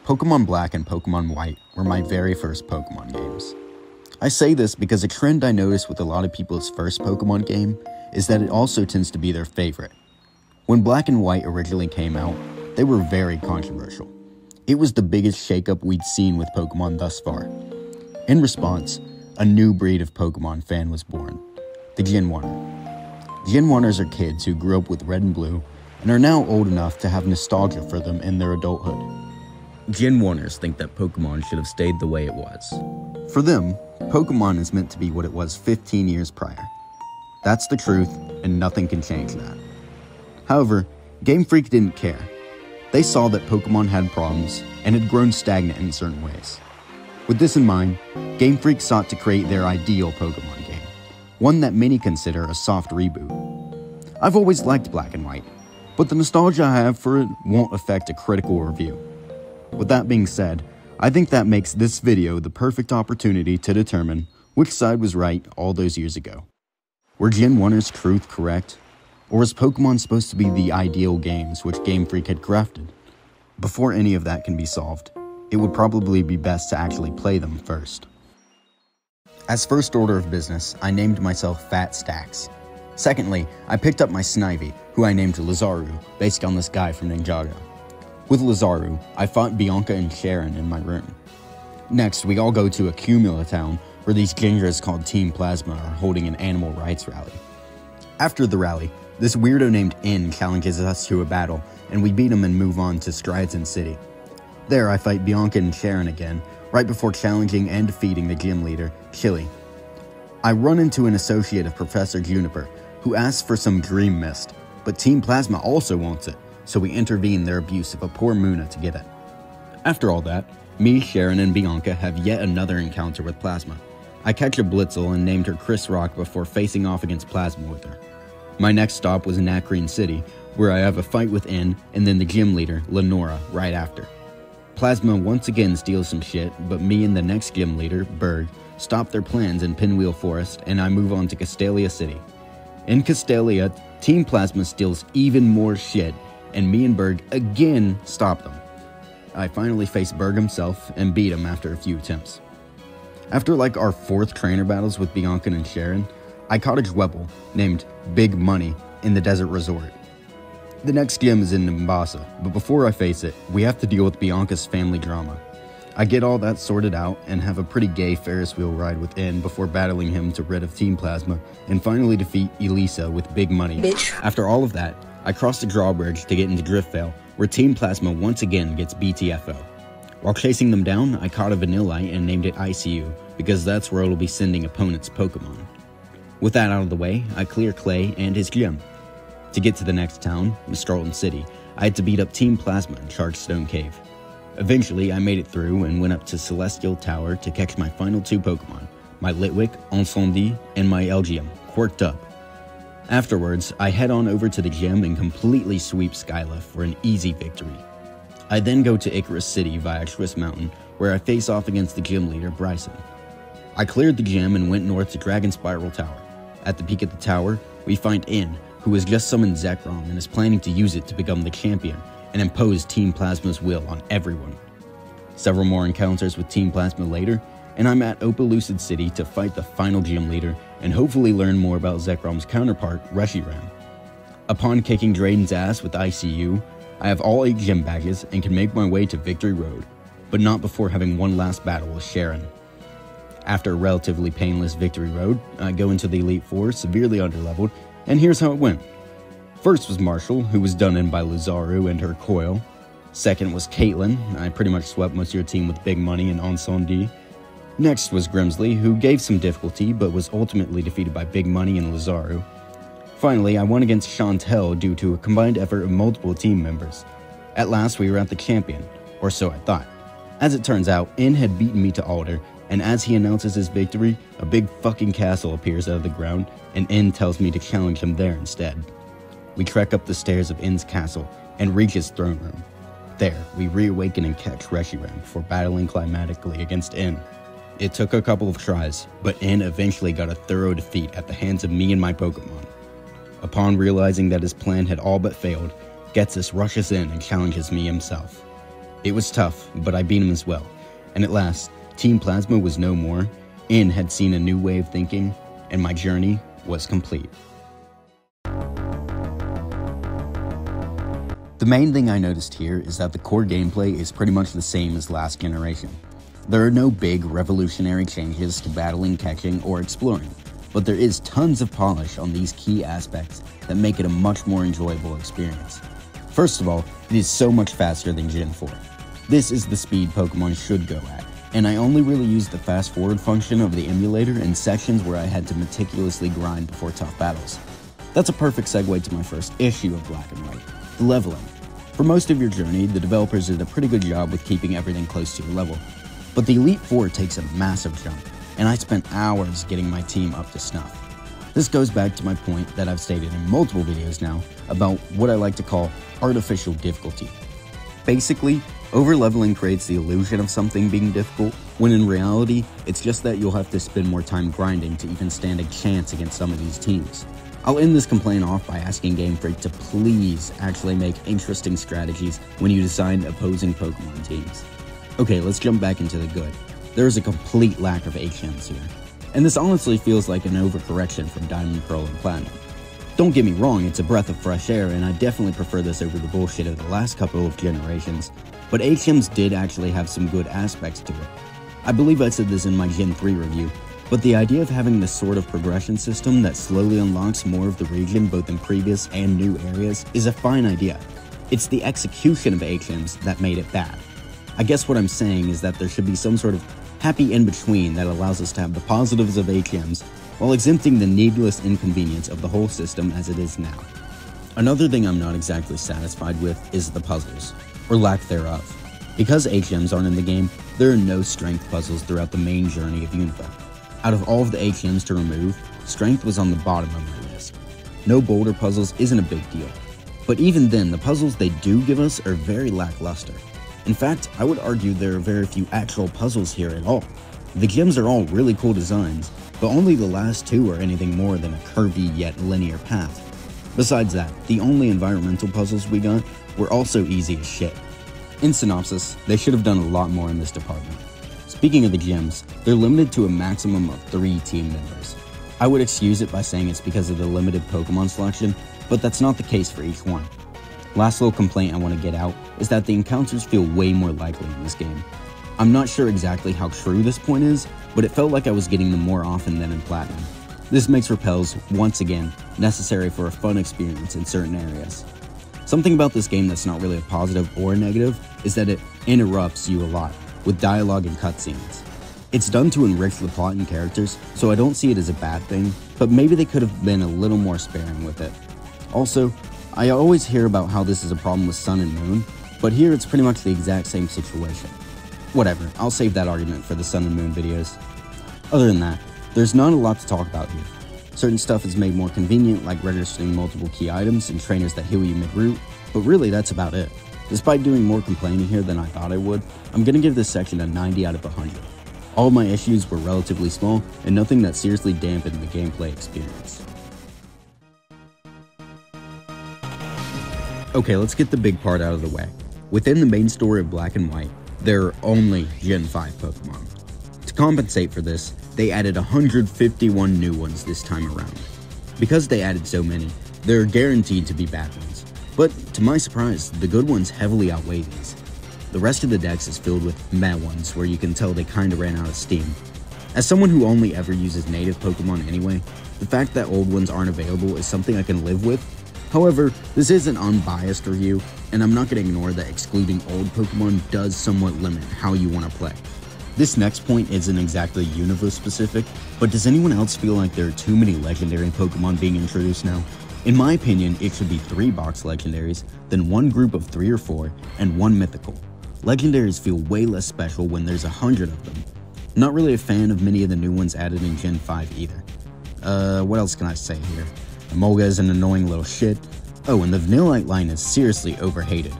Pokemon Black and Pokemon White were my very first Pokemon games. I say this because a trend I noticed with a lot of people's first Pokemon game is that it also tends to be their favorite. When Black and White originally came out, they were very controversial. It was the biggest shakeup we'd seen with Pokemon thus far. In response, a new breed of Pokemon fan was born, the Gen 1er. Gen 1ers are kids who grew up with Red and Blue and are now old enough to have nostalgia for them in their adulthood. Gen 1ers think that Pokemon should have stayed the way it was. For them, Pokemon is meant to be what it was 15 years prior. That's the truth, and nothing can change that. However, Game Freak didn't care. They saw that Pokemon had problems and had grown stagnant in certain ways. With this in mind, Game Freak sought to create their ideal Pokemon game, one that many consider a soft reboot. I've always liked Black and White, but the nostalgia I have for it won't affect a critical review. With that being said, I think that makes this video the perfect opportunity to determine which side was right all those years ago. Were Gen 1ers' truth correct? Or was Pokemon supposed to be the ideal games which Game Freak had crafted? Before any of that can be solved, it would probably be best to actually play them first. As first order of business, I named myself Fat Stacks. Secondly, I picked up my Snivy, who I named Lazaru, based on this guy from Ninjago. With Lazaru, I fought Bianca and Sharon in my room. Next, we all go to Accumula Town, where these gingers called Team Plasma are holding an animal rights rally. After the rally, this weirdo named N challenges us to a battle, and we beat him and move on to Stridson City. There, I fight Bianca and Sharon again, right before challenging and defeating the gym leader, Chili. I run into an associate of Professor Juniper, who asks for some Dream Mist, but Team Plasma also wants it, so we intervene their abuse of a poor Muna to get it. After all that, me, Sharon, and Bianca have yet another encounter with Plasma. I catch a Blitzel and named her Chris Rock before facing off against Plasma with her. My next stop was in Acrine City, where I have a fight with N and then the gym leader, Lenora, right after. Plasma once again steals some shit, but me and the next gym leader, Berg, stop their plans in Pinwheel Forest and I move on to Castelia City. In Castelia, Team Plasma steals even more shit, and me and Berg again stop them. I finally face Berg himself and beat him after a few attempts. After like our 4th trainer battles with Bianca and Sharon, I caught a Dwebble named Big Money in the Desert Resort. The next gym is in Nimbasa, but before I face it, we have to deal with Bianca's family drama. I get all that sorted out and have a pretty gay Ferris wheel ride with N before battling him to rid of Team Plasma and finally defeat Elisa with Big Money. Bitch. After all of that, I cross the drawbridge to get into Driftvale, where Team Plasma once again gets BTFO. While chasing them down, I caught a Vanillite and named it ICU, because that's where it'll be sending opponents Pokemon. With that out of the way, I clear Clay and his gym. To get to the next town, Mistarlton City, I had to beat up Team Plasma in Sharkstone Cave. Eventually, I made it through and went up to Celestial Tower to catch my final 2 Pokemon, my Litwick, Incendie, and my Elgyem, quirked up. Afterwards, I head on over to the gym and completely sweep Skyla for an easy victory. I then go to Icarus City via Swiss Mountain, where I face off against the gym leader, Bryson. I cleared the gym and went north to Dragon Spiral Tower. At the peak of the tower, we find N, who has just summoned Zekrom and is planning to use it to become the champion and impose Team Plasma's will on everyone. Several more encounters with Team Plasma later, and I'm at Opelucid City to fight the final gym leader and hopefully learn more about Zekrom's counterpart, Reshiram. Upon kicking Drayden's ass with ICU, I have all 8 gym badges and can make my way to Victory Road, but not before having one last battle with Sharon. After a relatively painless Victory Road, I go into the Elite Four, severely underleveled, and here's how it went. First was Marshall, who was done in by Lazaru and her Coil. Second was Caitlyn. I pretty much swept most of your team with Big Money and Incendie. Next was Grimsley, who gave some difficulty but was ultimately defeated by Big Money and Lazaru. Finally, I won against Chantel due to a combined effort of multiple team members. At last, we were at the champion, or so I thought. As it turns out, N had beaten me to Alder, and as he announces his victory, a big fucking castle appears out of the ground, and N tells me to challenge him there instead. We trek up the stairs of N's castle and reach his throne room. There, we reawaken and catch Reshiram before battling climatically against N. It took a couple of tries, but N eventually got a thorough defeat at the hands of me and my Pokemon. Upon realizing that his plan had all but failed, Getsus rushes in and challenges me himself. It was tough, but I beat him as well. And at last, Team Plasma was no more, and had seen a new way of thinking, and my journey was complete. The main thing I noticed here is that the core gameplay is pretty much the same as last generation. There are no big revolutionary changes to battling, catching, or exploring, but there is tons of polish on these key aspects that make it a much more enjoyable experience. First of all, it is so much faster than Gen 4. This is the speed Pokemon should go at, and I only really used the fast forward function of the emulator in sections where I had to meticulously grind before tough battles. That's a perfect segue to my first issue of Black and White, the leveling. For most of your journey, the developers did a pretty good job with keeping everything close to your level. But the Elite Four takes a massive jump, and I spent hours getting my team up to snuff. This goes back to my point that I've stated in multiple videos now about what I like to call artificial difficulty. Basically, over-leveling creates the illusion of something being difficult, when in reality, it's just that you'll have to spend more time grinding to even stand a chance against some of these teams. I'll end this complaint off by asking Game Freak to please actually make interesting strategies when you design opposing Pokemon teams. Okay, let's jump back into the good. There is a complete lack of HMs here, and this honestly feels like an overcorrection from Diamond, Pearl, and Platinum. Don't get me wrong, it's a breath of fresh air, and I definitely prefer this over the bullshit of the last couple of generations, but HMs did actually have some good aspects to it. I believe I said this in my Gen 3 review, but the idea of having this sort of progression system that slowly unlocks more of the region both in previous and new areas is a fine idea. It's the execution of HMs that made it bad. I guess what I'm saying is that there should be some sort of happy in-between that allows us to have the positives of HMs while exempting the needless inconvenience of the whole system as it is now. Another thing I'm not exactly satisfied with is the puzzles, or lack thereof. Because HMs aren't in the game, there are no strength puzzles throughout the main journey of Unova. Out of all of the HMs to remove, strength was on the bottom of my list. No boulder puzzles isn't a big deal, but even then, the puzzles they do give us are very lackluster. In fact, I would argue there are very few actual puzzles here at all. The gyms are all really cool designs, but only the last two are anything more than a curvy yet linear path. Besides that, the only environmental puzzles we got were also easy as shit. In synopsis, they should have done a lot more in this department. Speaking of the gyms, they're limited to a maximum of 3 team members. I would excuse it by saying it's because of the limited Pokemon selection, but that's not the case for each one. Last little complaint I want to get out is that the encounters feel way more likely in this game. I'm not sure exactly how true this point is, but it felt like I was getting them more often than in Platinum. This makes repels, once again, necessary for a fun experience in certain areas. Something about this game that's not really a positive or a negative is that it interrupts you a lot, with dialogue and cutscenes. It's done to enrich the plot and characters, so I don't see it as a bad thing, but maybe they could have been a little more sparing with it. Also, I always hear about how this is a problem with Sun and Moon, but here it's pretty much the exact same situation. Whatever, I'll save that argument for the Sun and Moon videos. Other than that, there's not a lot to talk about here. Certain stuff is made more convenient, like registering multiple key items and trainers that heal you mid-route, but really that's about it. Despite doing more complaining here than I thought I would, I'm gonna give this section a 90 out of 100. All of my issues were relatively small, and nothing that seriously dampened the gameplay experience. Okay, let's get the big part out of the way. Within the main story of Black and White, there are only Gen 5 Pokemon. To compensate for this, they added 151 new ones this time around. Because they added so many, there are guaranteed to be bad ones. But to my surprise, the good ones heavily outweigh these. The rest of the dex is filled with meh ones where you can tell they kinda ran out of steam. As someone who only ever uses native Pokemon anyway, the fact that old ones aren't available is something I can live with. However, this is an unbiased review, and I'm not going to ignore that excluding old Pokemon does somewhat limit how you want to play. This next point isn't exactly universe specific, but does anyone else feel like there are too many legendary Pokemon being introduced now? In my opinion, it should be 3 box legendaries, then 1 group of 3 or 4, and 1 mythical. Legendaries feel way less special when there's 100 of them. Not really a fan of many of the new ones added in Gen 5 either. What else can I say here? Emolga is an annoying little shit. Oh, and the Vanillite line is seriously overhated.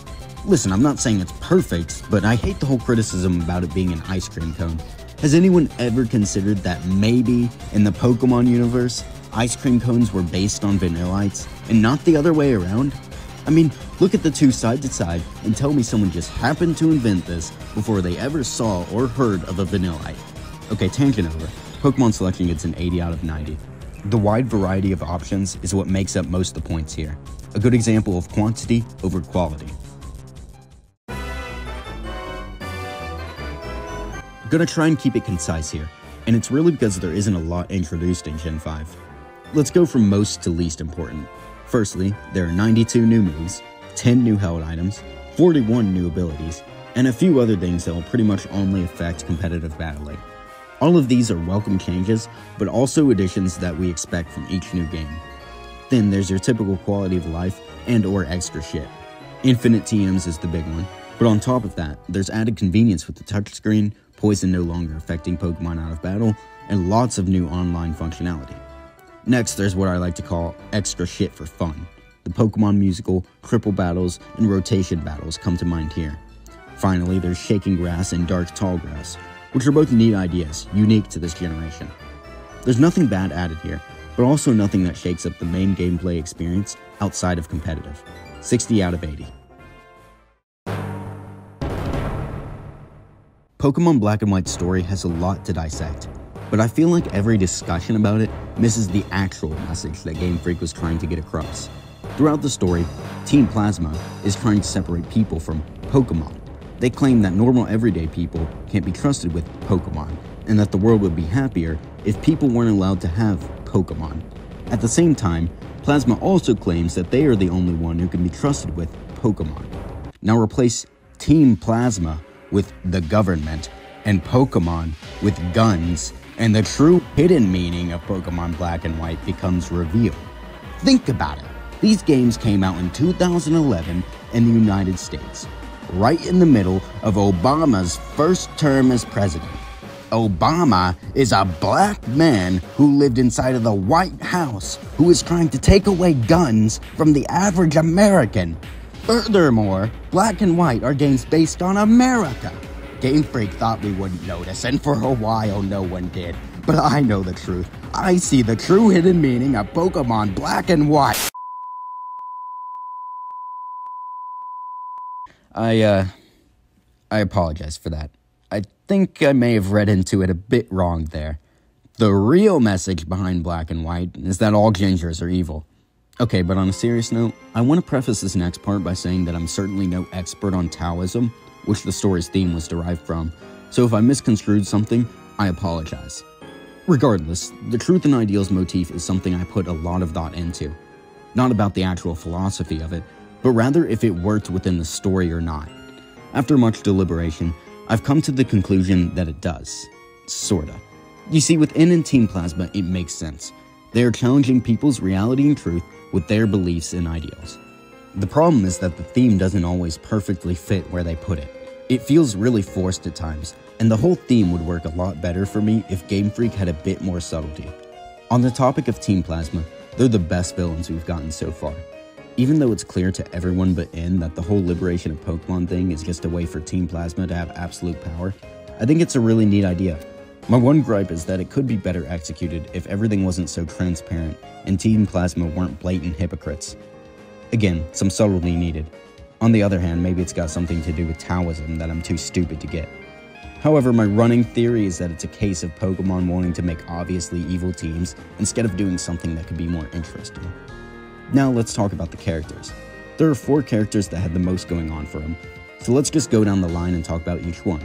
Listen, I'm not saying it's perfect, but I hate the whole criticism about it being an ice cream cone. Has anyone ever considered that maybe, in the Pokemon universe, ice cream cones were based on Vanillites, and not the other way around? I mean, look at the two side to side and tell me someone just happened to invent this before they ever saw or heard of a Vanillite. Okay, tangent over. Pokemon selection gets an 80 out of 90. The wide variety of options is what makes up most of the points here. A good example of quantity over quality. I'm gonna try and keep it concise here, and it's really because there isn't a lot introduced in Gen 5. Let's go from most to least important. Firstly, there are 92 new moves, 10 new held items, 41 new abilities, and a few other things that will pretty much only affect competitive battling. All of these are welcome changes, but also additions that we expect from each new game. Then there's your typical quality of life and or extra shit. Infinite TMs is the big one, but on top of that, there's added convenience with the touchscreen, poison no longer affecting Pokemon out of battle, and lots of new online functionality. Next, there's what I like to call extra shit for fun. The Pokemon musical, cripple battles, and rotation battles come to mind here. Finally, there's Shaking Grass and Dark Tall Grass, which are both neat ideas, unique to this generation. There's nothing bad added here, but also nothing that shakes up the main gameplay experience outside of competitive. 60 out of 80. Pokemon Black and White's story has a lot to dissect, but I feel like every discussion about it misses the actual message that Game Freak was trying to get across. Throughout the story, Team Plasma is trying to separate people from Pokemon. They claim that normal everyday people can't be trusted with Pokemon, and that the world would be happier if people weren't allowed to have Pokemon. At the same time, Plasma also claims that they are the only one who can be trusted with Pokemon. Now replace Team Plasma with the government, and Pokemon with guns, and the true hidden meaning of Pokemon Black and White becomes revealed. Think about it. These games came out in 2011 in the United States, right in the middle of Obama's first term as president. Obama is a black man who lived inside of the White House who is trying to take away guns from the average American. Furthermore, Black and White are games based on America. Game Freak thought we wouldn't notice, and for a while no one did. But I know the truth. I see the true hidden meaning of Pokemon Black and White. I apologize for that. I think I may have read into it a bit wrong there. The real message behind Black and White is that all gingers are evil. Okay, but on a serious note, I want to preface this next part by saying that I'm certainly no expert on Taoism, which the story's theme was derived from, so if I misconstrued something, I apologize. Regardless, the truth and ideals motif is something I put a lot of thought into. Not about the actual philosophy of it, but rather if it worked within the story or not. After much deliberation, I've come to the conclusion that it does. Sorta. You see, within Team Plasma, it makes sense. They are challenging people's reality and truth with their beliefs and ideals. The problem is that the theme doesn't always perfectly fit where they put it. It feels really forced at times, and the whole theme would work a lot better for me if Game Freak had a bit more subtlety. On the topic of Team Plasma, they're the best villains we've gotten so far. Even though it's clear to everyone but In that the whole liberation of Pokemon thing is just a way for Team Plasma to have absolute power, I think it's a really neat idea. My one gripe is that it could be better executed if everything wasn't so transparent and Team Plasma weren't blatant hypocrites. Again, some subtlety needed. On the other hand, maybe it's got something to do with Taoism that I'm too stupid to get. However, my running theory is that it's a case of Pokemon wanting to make obviously evil teams instead of doing something that could be more interesting. Now let's talk about the characters. There are 4 characters that had the most going on for them, so let's just go down the line and talk about each one.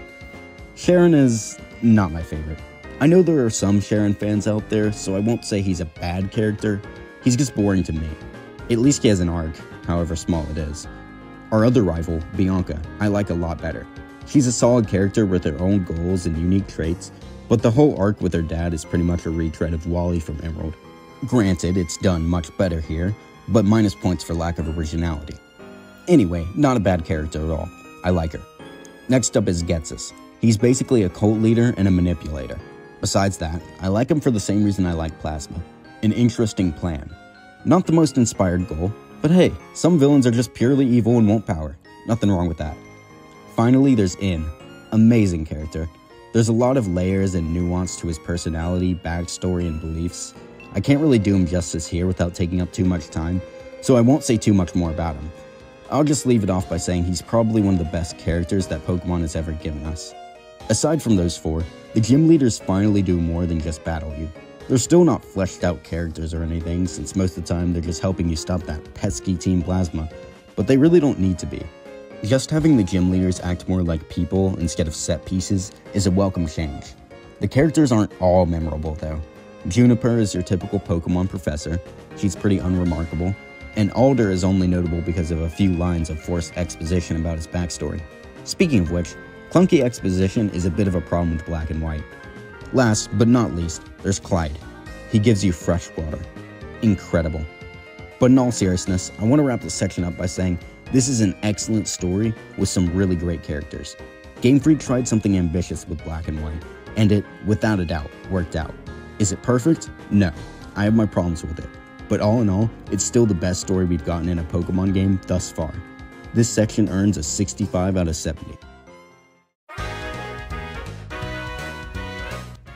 Sharon is not my favorite. I know there are some Sharon fans out there, so I won't say he's a bad character. He's just boring to me. At least he has an arc, however small it is. Our other rival, Bianca, I like a lot better. She's a solid character with her own goals and unique traits, but the whole arc with her dad is pretty much a retread of Wally from Emerald. Granted, it's done much better here, but minus points for lack of originality. Anyway, not a bad character at all. I like her. Next up is Getsus. He's basically a cult leader and a manipulator. Besides that, I like him for the same reason I like Plasma. An interesting plan. Not the most inspired goal, but hey, some villains are just purely evil and want power. Nothing wrong with that. Finally, there's In. Amazing character. There's a lot of layers and nuance to his personality, backstory, and beliefs. I can't really do him justice here without taking up too much time, so I won't say too much more about him. I'll just leave it off by saying he's probably one of the best characters that Pokemon has ever given us. Aside from those four, the gym leaders finally do more than just battle you. They're still not fleshed out characters or anything, since most of the time they're just helping you stop that pesky Team Plasma, but they really don't need to be. Just having the gym leaders act more like people instead of set pieces is a welcome change. The characters aren't all memorable though. Juniper is your typical Pokemon professor, she's pretty unremarkable, and Alder is only notable because of a few lines of forced exposition about his backstory. Speaking of which, clunky exposition is a bit of a problem with Black and White. Last but not least, there's Clyde. He gives you fresh water. Incredible. But in all seriousness, I want to wrap this section up by saying this is an excellent story with some really great characters. Game Freak tried something ambitious with Black and White, and it, without a doubt, worked out. Is it perfect? No. I have my problems with it. But all in all, it's still the best story we've gotten in a Pokemon game thus far. This section earns a 65 out of 70.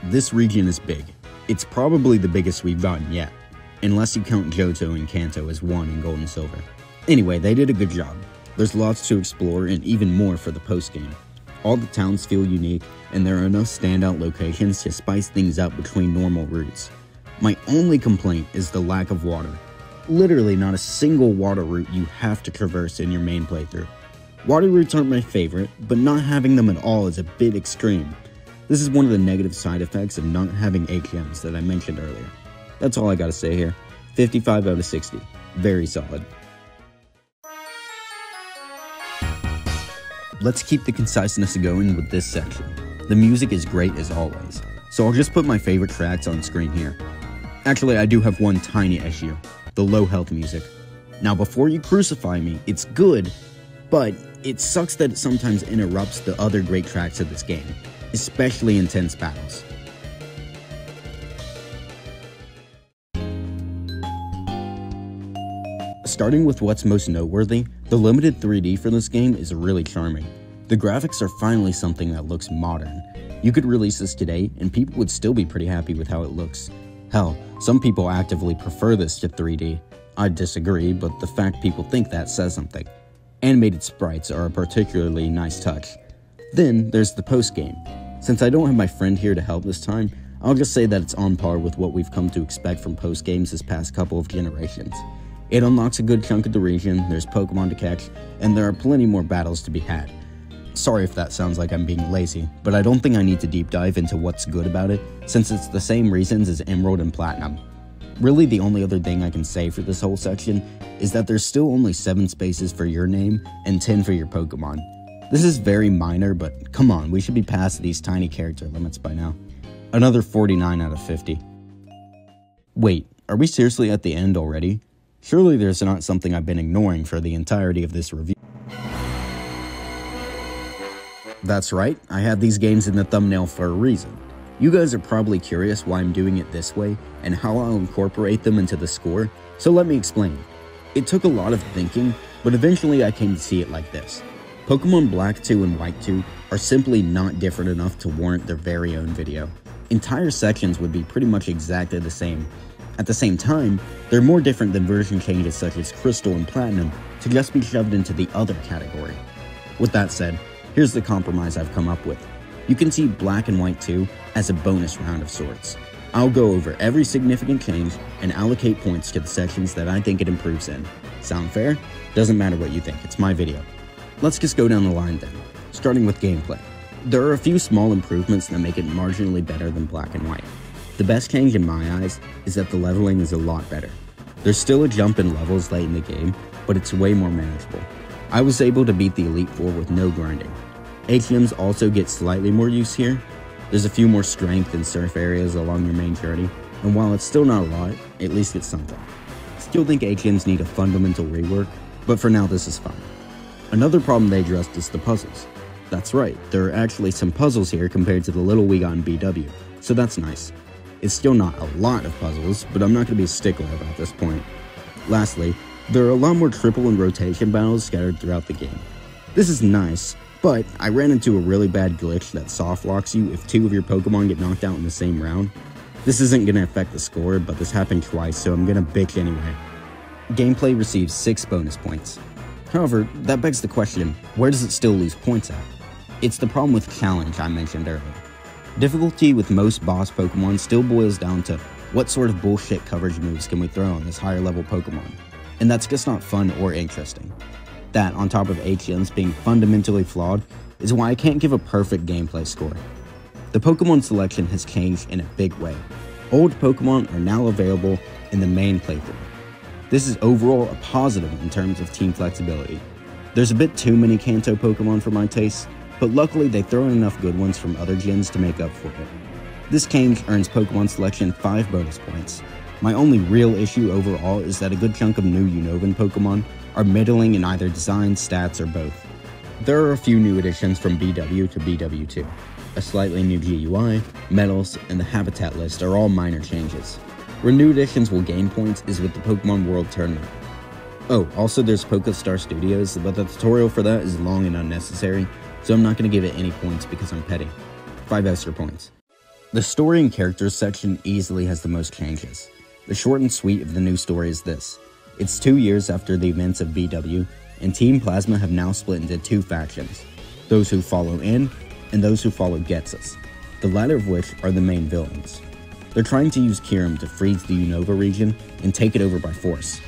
This region is big. It's probably the biggest we've gotten yet, unless you count Johto and Kanto as one in Gold and Silver. Anyway, they did a good job. There's lots to explore and even more for the post-game. All the towns feel unique, and there are enough standout locations to spice things up between normal routes. My only complaint is the lack of water. Literally not a single water route you have to traverse in your main playthrough. Water routes aren't my favorite, but not having them at all is a bit extreme. This is one of the negative side effects of not having HMs that I mentioned earlier. That's all I gotta say here. 55 out of 60. Very solid. Let's keep the conciseness going with this section. The music is great as always, so I'll just put my favorite tracks on screen here. Actually, I do have one tiny issue. The low health music. Now before you crucify me, it's good, but it sucks that it sometimes interrupts the other great tracks of this game, especially intense battles. Starting with what's most noteworthy, the limited 3D for this game is really charming. The graphics are finally something that looks modern. You could release this today and people would still be pretty happy with how it looks. Hell, some people actively prefer this to 3D. I disagree, but the fact people think that says something. Animated sprites are a particularly nice touch. Then there's the post-game. Since I don't have my friend here to help this time, I'll just say that it's on par with what we've come to expect from post-games this past couple of generations. It unlocks a good chunk of the region, there's Pokemon to catch, and there are plenty more battles to be had. Sorry if that sounds like I'm being lazy, but I don't think I need to deep dive into what's good about it, since it's the same reasons as Emerald and Platinum. Really, the only other thing I can say for this whole section is that there's still only 7 spaces for your name and 10 for your Pokemon. This is very minor, but come on, we should be past these tiny character limits by now. Another 49 out of 50. Wait, are we seriously at the end already? Surely there's not something I've been ignoring for the entirety of this review. That's right, I had these games in the thumbnail for a reason. You guys are probably curious why I'm doing it this way and how I'll incorporate them into the score, so let me explain. It took a lot of thinking, but eventually I came to see it like this. Pokemon Black 2 and White 2 are simply not different enough to warrant their very own video. Entire sections would be pretty much exactly the same. At the same time, they're more different than version changes such as Crystal and Platinum to just be shoved into the other category. With that said, here's the compromise I've come up with. You can see Black and White 2 as a bonus round of sorts. I'll go over every significant change and allocate points to the sections that I think it improves in. Sound fair? Doesn't matter what you think, it's my video. Let's just go down the line then, starting with gameplay. There are a few small improvements that make it marginally better than Black and White. The best change in my eyes is that the leveling is a lot better. There's still a jump in levels late in the game, but it's way more manageable. I was able to beat the Elite Four with no grinding. HMs also get slightly more use here. There's a few more strength and surf areas along your main journey, and while it's still not a lot, at least it's something. Still think HMs need a fundamental rework, but for now this is fine. Another problem they addressed is the puzzles. That's right, there are actually some puzzles here compared to the little we got in BW, so that's nice. It's still not a lot of puzzles, but I'm not going to be a stickler about this point. Lastly, there are a lot more triple and rotation battles scattered throughout the game. This is nice, but I ran into a really bad glitch that soft locks you if 2 of your Pokemon get knocked out in the same round. This isn't going to affect the score, but this happened twice, so I'm going to bitch anyway. Gameplay receives 6 bonus points. However, that begs the question, where does it still lose points at? It's the problem with challenge I mentioned earlier. Difficulty with most boss Pokemon still boils down to what sort of bullshit coverage moves can we throw on this higher level Pokemon, and that's just not fun or interesting. That, on top of HMs being fundamentally flawed, is why I can't give a perfect gameplay score. The Pokemon selection has changed in a big way. Old Pokemon are now available in the main playthrough. This is overall a positive in terms of team flexibility. There's a bit too many Kanto Pokemon for my taste, but luckily they throw in enough good ones from other gens to make up for it. This change earns Pokemon selection 5 bonus points. My only real issue overall is that a good chunk of new Unova Pokemon are middling in either design, stats, or both. There are a few new additions from BW to BW2. A slightly new GUI, medals, and the habitat list are all minor changes. Where new additions will gain points is with the Pokemon World Tournament. Oh, also there's PokeStar Studios, but the tutorial for that is long and unnecessary, so I'm not going to give it any points because I'm petty. 5 extra points. The story and characters section easily has the most changes. The short and sweet of the new story is this. It's 2 years after the events of BW, and Team Plasma have now split into 2 factions. Those who follow in, and those who follow Getsus, the latter of which are the main villains. They're trying to use Kyurem to freeze the Unova region and take it over by force.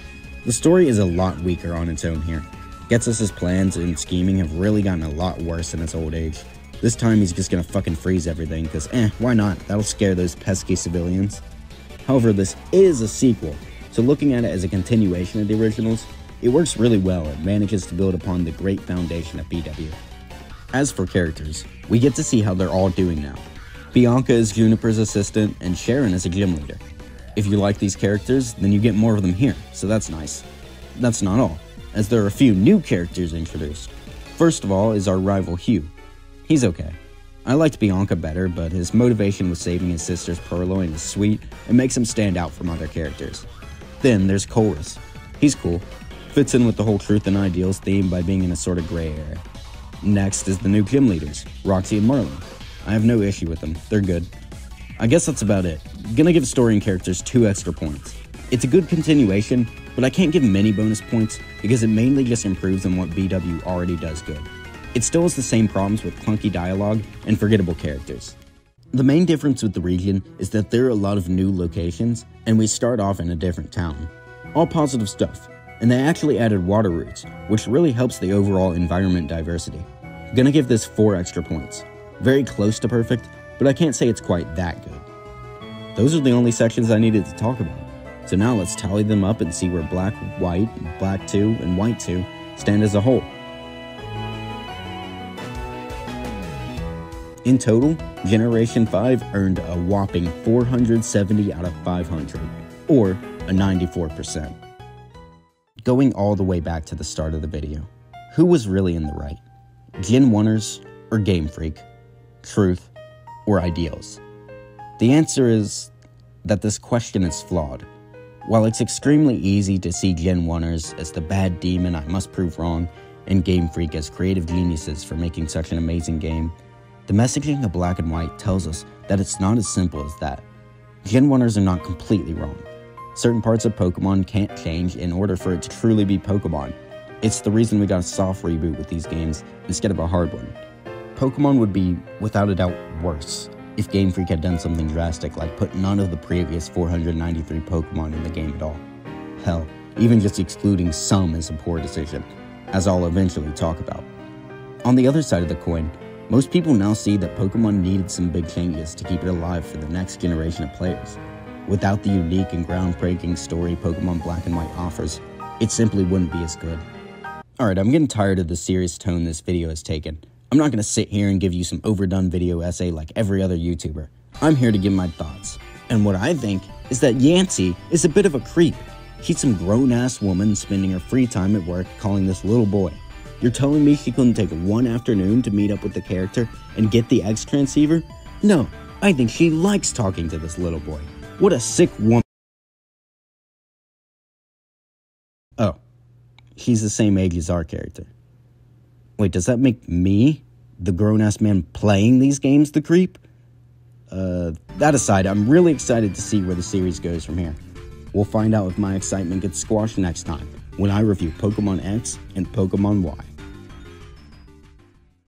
The story is a lot weaker on its own here. Getsus' plans and scheming have really gotten a lot worse in his old age. This time he's just gonna fucking freeze everything, cause why not? That'll scare those pesky civilians. However, this is a sequel, so looking at it as a continuation of the originals, it works really well and manages to build upon the great foundation of BW. As for characters, we get to see how they're all doing now. Bianca is Juniper's assistant, and Sharon is a gym leader. If you like these characters, then you get more of them here, so that's nice. That's not all, as there are a few new characters introduced. First of all is our rival Hugh. He's okay. I liked Bianca better, but his motivation with saving his sister's purloin is sweet and makes him stand out from other characters. Then there's Chorus. He's cool. Fits in with the whole truth and ideals theme by being in a sort of gray area. Next is the new gym leaders, Roxy and Marlon. I have no issue with them, they're good. I guess that's about it. Gonna give story and characters 2 extra points. It's a good continuation, but I can't give many bonus points because it mainly just improves on what BW already does good. It still has the same problems with clunky dialogue and forgettable characters. The main difference with the region is that there are a lot of new locations, and we start off in a different town. All positive stuff, and they actually added water routes, which really helps the overall environment diversity. Gonna give this 4 extra points. Very close to perfect, but I can't say it's quite that good. Those are the only sections I needed to talk about. So now let's tally them up and see where Black, White, Black 2, and White 2 stand as a whole. In total, Generation 5 earned a whopping 470 out of 500, or a 94%. Going all the way back to the start of the video, who was really in the right? Gen 1ers or Game Freak? Truth or ideals? The answer is that this question is flawed. While it's extremely easy to see Gen 1ers as the bad demon I must prove wrong, and Game Freak as creative geniuses for making such an amazing game, the messaging of Black and White tells us that it's not as simple as that. Gen 1ers are not completely wrong. Certain parts of Pokemon can't change in order for it to truly be Pokemon. It's the reason we got a soft reboot with these games instead of a hard one. Pokemon would be, without a doubt, worse if Game Freak had done something drastic like put none of the previous 493 Pokemon in the game at all. Hell, even just excluding some is a poor decision, as I'll eventually talk about. On the other side of the coin, most people now see that Pokemon needed some big changes to keep it alive for the next generation of players. Without the unique and groundbreaking story Pokemon Black and White offers, it simply wouldn't be as good. Alright, I'm getting tired of the serious tone this video has taken. I'm not going to sit here and give you some overdone video essay like every other YouTuber. I'm here to give my thoughts. And what I think is that Yancey is a bit of a creep. She's some grown-ass woman spending her free time at work calling this little boy. You're telling me she couldn't take one afternoon to meet up with the character and get the X transceiver? No, I think she likes talking to this little boy. What a sick woman. Oh, she's the same age as our character. Wait, does that make me, the grown-ass man playing these games, the creep? That aside, I'm really excited to see where the series goes from here. We'll find out if my excitement gets squashed next time. when I review Pokemon X and Pokemon Y.